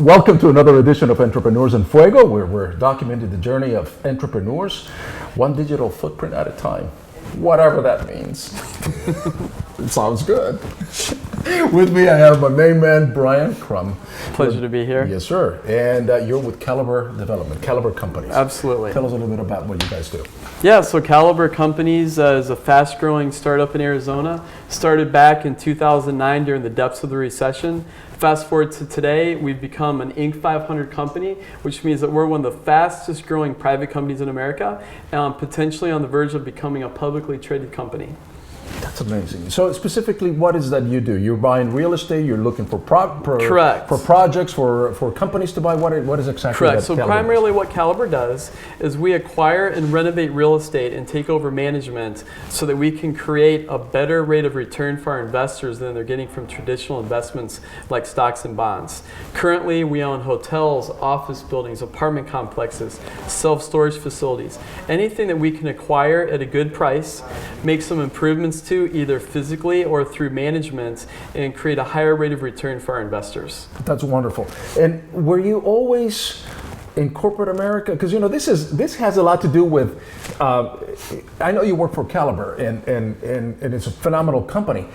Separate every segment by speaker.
Speaker 1: Welcome to another edition of Entrepreneurs in Fuego, where we're documenting the journey of entrepreneurs, one digital footprint at a time, whatever that means. It sounds good. With me, I have my main man, Brion Crum.
Speaker 2: Pleasure to be here.
Speaker 1: Yes, sir. And you're with Caliber Development, Caliber Companies.
Speaker 2: Absolutely.
Speaker 1: Tell us a little bit about what you guys do.
Speaker 2: Yeah, so Caliber Companies is a fast-growing startup in Arizona. Started back in 2009 during the depths of the recession. Fast forward to today, we've become an Inc. 500 company, which means that we're one of the fastest growing private companies in America, potentially on the verge of becoming a publicly traded company.
Speaker 1: That's amazing. So specifically, what is that you do? You're buying real estate, you're looking for
Speaker 2: Correct.
Speaker 1: For projects, for companies to buy? What is exactly
Speaker 2: Correct.
Speaker 1: that
Speaker 2: So
Speaker 1: Caliber
Speaker 2: primarily what Caliber does is we acquire and renovate real estate and take over management so that we can create a better rate of return for our investors than they're getting from traditional investments like stocks and bonds. Currently, we own hotels, office buildings, apartment complexes, self-storage facilities, anything that we can acquire at a good price, make some improvements to either physically or through management, and create a higher rate of return for our investors.
Speaker 1: That's wonderful. And were you always in corporate America? Because this has a lot to do with. I know you work for Caliber, and it's a phenomenal company.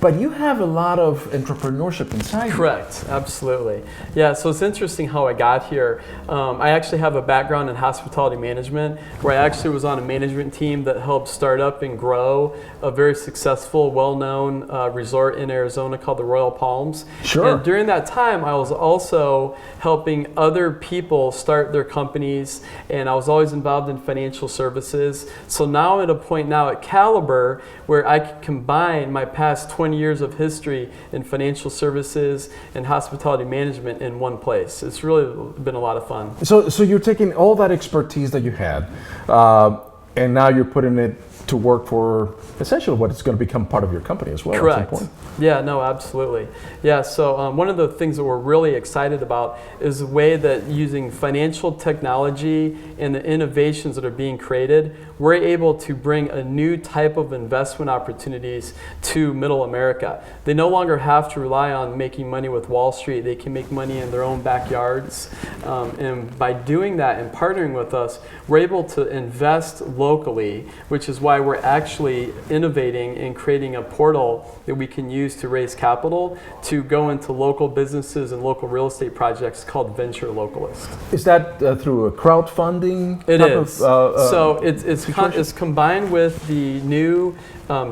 Speaker 1: But you have a lot of entrepreneurship inside.
Speaker 2: Correct, absolutely. Yeah, so it's interesting how I got here. I actually have a background in hospitality management, where I actually was on a management team that helped start up and grow a very successful, well-known resort in Arizona called the Royal Palms.
Speaker 1: Sure.
Speaker 2: And during that time, I was also helping other people start their companies, and I was always involved in financial services. So now I'm at a point now at Caliber where I can combine my past 20 years of history in financial services and hospitality management in one place. It's really been a lot of fun.
Speaker 1: So you're taking all that expertise that you had, and now you're putting it to work for essentially what is going to become part of your company as well.
Speaker 2: Correct.
Speaker 1: At some point.
Speaker 2: Yeah, no, absolutely. Yeah, so one of the things that we're really excited about is the way that using financial technology and the innovations that are being created, we're able to bring a new type of investment opportunities to middle America. They no longer have to rely on making money with Wall Street. They can make money in their own backyards. And by doing that and partnering with us, we're able to invest locally, which is why we're actually innovating and creating a portal that we can use to raise capital to go into local businesses and local real estate projects called Venture Localist.
Speaker 1: Is that through a crowdfunding?
Speaker 2: It is. So it's combined with the new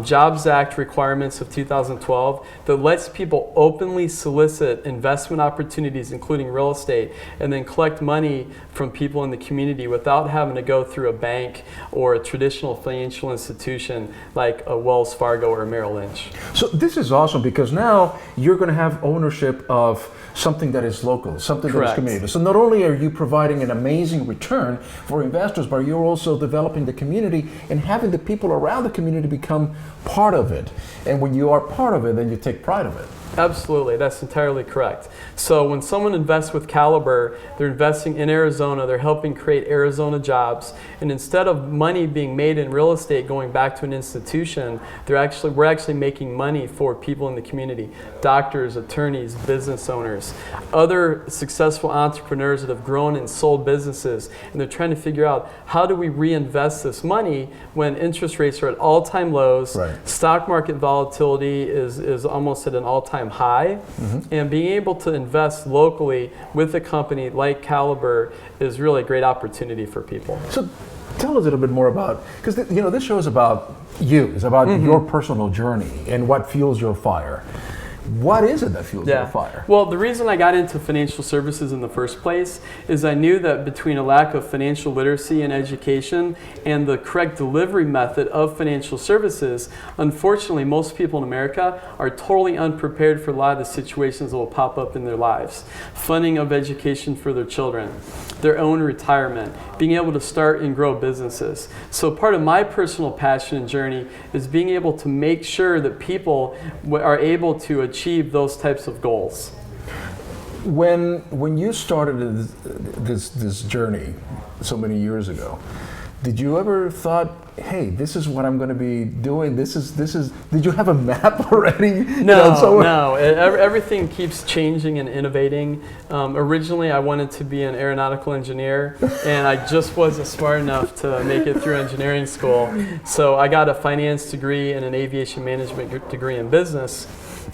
Speaker 2: Jobs Act requirements of 2012 that lets people openly solicit investment opportunities, including real estate, and then collect money from people in the community without having to go through a bank or a traditional financial institution like a Wells Fargo or a Merrill Lynch.
Speaker 1: So this is awesome because now you're going to have ownership of something that is local, something that is community. So not only are you providing an amazing return for investors, but you're also developing the community and having the people around the community become part of it. And when you are part of it, then you take pride of it.
Speaker 2: Absolutely, that's entirely correct. So when someone invests with Caliber, they're investing in Arizona, they're helping create Arizona jobs, and instead of money being made in real estate going back to an institution, we're actually making money for people in the community, doctors, attorneys, business owners, other successful entrepreneurs that have grown and sold businesses, and they're trying to figure out how do we reinvest this money when interest rates are at all-time lows, stock market volatility is almost at an all-time high, and being able to invest locally with a company like Caliber is really a great opportunity for people.
Speaker 1: So tell us a little bit more about, because this show is about you, it's about your personal journey and what fuels your fire. What is it that fuels your fire?
Speaker 2: Well, the reason I got into financial services in the first place is I knew that between a lack of financial literacy and education and the correct delivery method of financial services, unfortunately, most people in America are totally unprepared for a lot of the situations that will pop up in their lives. Funding of education for their children, their own retirement, being able to start and grow businesses. So part of my personal passion and journey is being able to make sure that people are able to achieve those types of goals.
Speaker 1: When you started this journey so many years ago, Did you ever thought, hey, this is what I'm going to be doing? This is. Did you have a map already?
Speaker 2: No. Everything keeps changing and innovating. Originally, I wanted to be an aeronautical engineer, and I just wasn't smart enough to make it through engineering school. So I got a finance degree and an aviation management degree in business.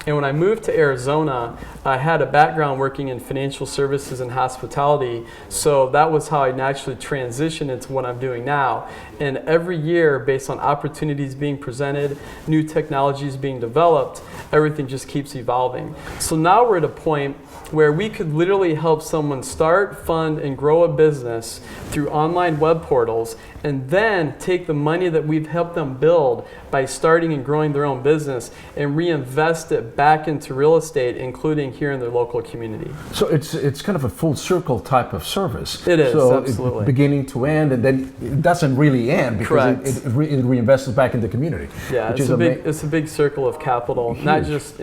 Speaker 2: And when I moved to Arizona, I had a background working in financial services and hospitality, so that was how I naturally transitioned into what I'm doing now. And every year, based on opportunities being presented, new technologies being developed, everything just keeps evolving. So now we're at a point where we could literally help someone start, fund, and grow a business through online web portals, and then take the money that we've helped them build by starting and growing their own business and reinvest it back into real estate, including here in their local community.
Speaker 1: So it's kind of a full circle type of service.
Speaker 2: It is,
Speaker 1: so
Speaker 2: absolutely.
Speaker 1: Beginning to end, and then it doesn't really end because it reinvests back in the community.
Speaker 2: Yeah, it's a big circle of capital, huge. Not just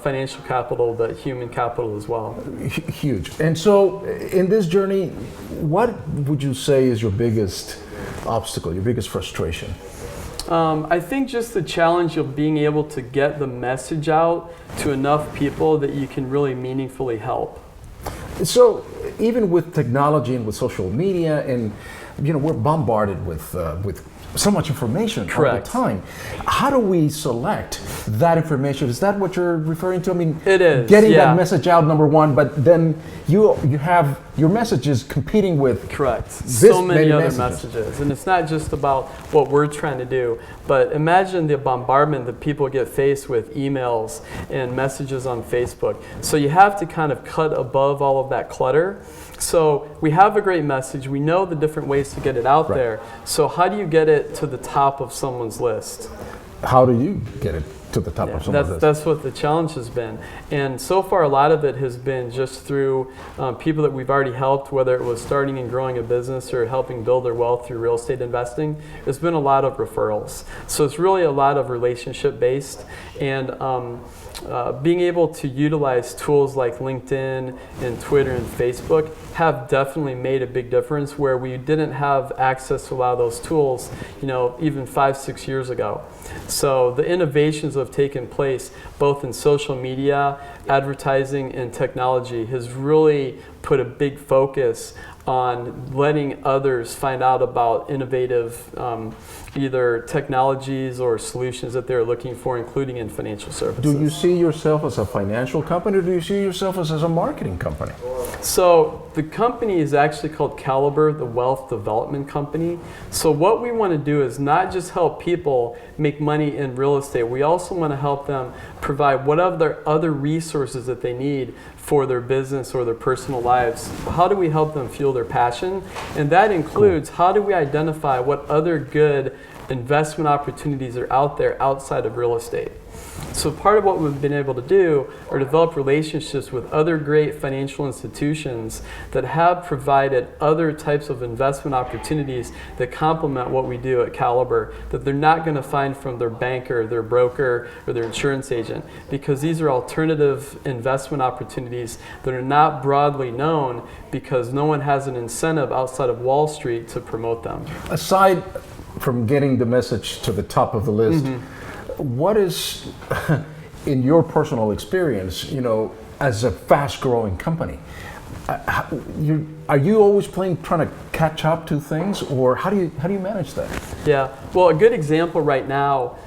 Speaker 2: financial capital, but human capital as well.
Speaker 1: Huge. And so in this journey, what would you say is your biggest obstacle, your biggest frustration?
Speaker 2: I think just the challenge of being able to get the message out to enough people that you can really meaningfully help.
Speaker 1: So even with technology and with social media, and we're bombarded with so much information all the time. How do we select that information? Is that what you're referring to? I mean,
Speaker 2: it is
Speaker 1: getting that message out, number one, but then you have your messages competing with
Speaker 2: so many other messages. And it's not just about what we're trying to do, but imagine the bombardment that people get faced with emails and messages on Facebook. So you have to kind of cut above all of that clutter. So we have a great message. We know the different ways to get it out there. So how do you get it to the top of someone's list?
Speaker 1: How do you get it to the top of someone's list?
Speaker 2: That's what the challenge has been. And so far, a lot of it has been just through people that we've already helped, whether it was starting and growing a business or helping build their wealth through real estate investing. There's been a lot of referrals. So it's really a lot of relationship based. And being able to utilize tools like LinkedIn and Twitter and Facebook have definitely made a big difference where we didn't have access to a lot of those tools, even 5-6 years ago. So the innovations that have taken place both in social media, advertising, and technology has really put a big focus on letting others find out about innovative either technologies or solutions that they're looking for, including in financial services.
Speaker 1: Do you see yourself as a financial company, or do you see yourself as a marketing company?
Speaker 2: So the company is actually called Caliber, the Wealth Development Company. So what we want to do is not just help people make money in real estate, we also want to help them provide whatever other resources that they need for their business or their personal lives. How do we help them fuel their passion? And that includes how do we identify what other good investment opportunities are out there outside of real estate. So part of what we've been able to do are develop relationships with other great financial institutions that have provided other types of investment opportunities that complement what we do at Caliber that they're not going to find from their banker, their broker, or their insurance agent, because these are alternative investment opportunities that are not broadly known because no one has an incentive outside of Wall Street to promote them.
Speaker 1: Aside from getting the message to the top of the list, what is, in your personal experience, as a fast-growing company, are you always trying to catch up to things, or how do you manage that?
Speaker 2: Yeah, well, a good example right now,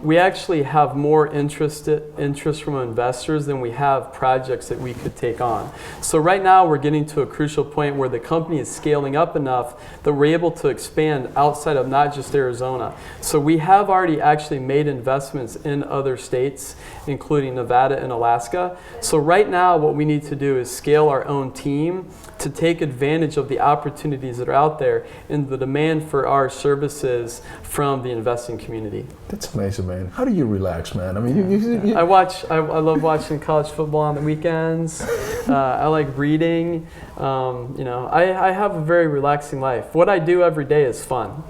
Speaker 2: we actually have more interest from investors than we have projects that we could take on. So right now we're getting to a crucial point where the company is scaling up enough that we're able to expand outside of not just Arizona. So we have already actually made investments in other states, including Nevada and Alaska. So right now what we need to do is scale our own team to take advantage of the opportunities that are out there and the demand for our services from the investing community.
Speaker 1: That's amazing, man. How do you relax, man? I mean,
Speaker 2: I love watching college football on the weekends. I like reading. I have a very relaxing life. What I do every day is fun.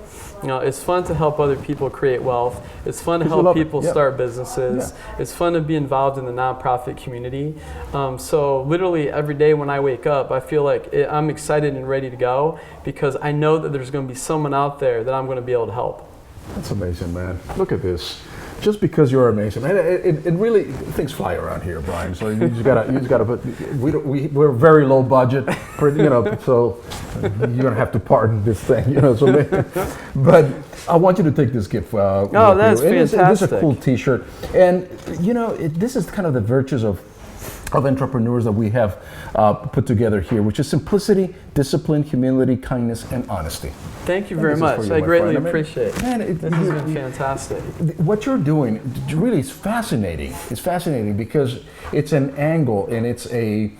Speaker 2: It's fun to help other people create wealth. It's fun to help people start businesses. Yeah. It's fun to be involved in the nonprofit community. So literally every day when I wake up, I feel like public, I'm excited and ready to go because I know that there's going to be someone out there that I'm going to be able to help.
Speaker 1: That's amazing, man. Look at this. Just because you're amazing, man, it really, things fly around here, Brian. So you just gotta put. We're very low budget, so you're gonna have to pardon this thing, So, but I want you to take this gift.
Speaker 2: Oh, that's fantastic.
Speaker 1: This is a cool T-shirt, and this is kind of the virtues of entrepreneurs that we have put together here, which is simplicity, discipline, humility, kindness, and honesty.
Speaker 2: Thank you very much. I greatly appreciate it. Man, this has been fantastic.
Speaker 1: What you're doing really is fascinating. It's fascinating because it's an angle and it's the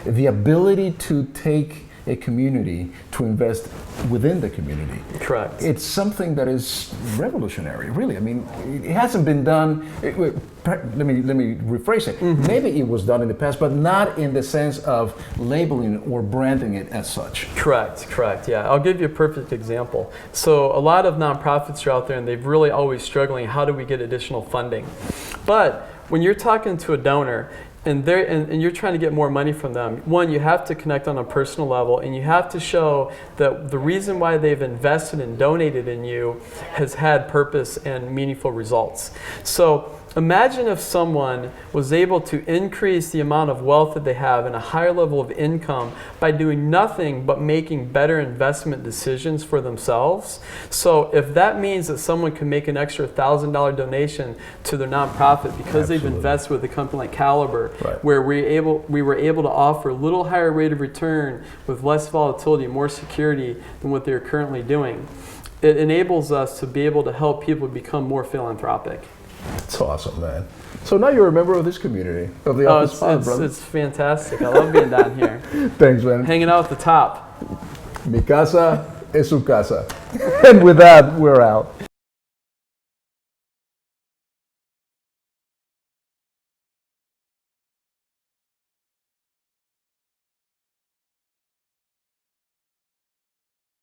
Speaker 1: ability to take a community to invest within the community.
Speaker 2: Correct.
Speaker 1: It's something that is revolutionary, really. I mean, it hasn't been done. Let me rephrase it. Mm-hmm. Maybe it was done in the past, but not in the sense of labeling it or branding it as such.
Speaker 2: Correct. Yeah, I'll give you a perfect example. So a lot of nonprofits are out there, and they've really always struggling. How do we get additional funding? But when you're talking to a donor, and you're trying to get more money from them, one, you have to connect on a personal level, and you have to show that the reason why they've invested and donated in you has had purpose and meaningful results. So imagine if someone was able to increase the amount of wealth that they have and a higher level of income by doing nothing but making better investment decisions for themselves. So if that means that someone can make an extra $1,000 donation to their nonprofit because they've invested with a company like Caliber,
Speaker 1: right,
Speaker 2: where we were able to offer a little higher rate of return with less volatility, more security than what they're currently doing, it enables us to be able to help people become more philanthropic.
Speaker 1: It's awesome, man. So now you're a member of this community, of the Office Fund, brother.
Speaker 2: It's fantastic. I love being down here.
Speaker 1: Thanks, man.
Speaker 2: Hanging out at the top.
Speaker 1: Mi casa es su casa. And with that, we're out.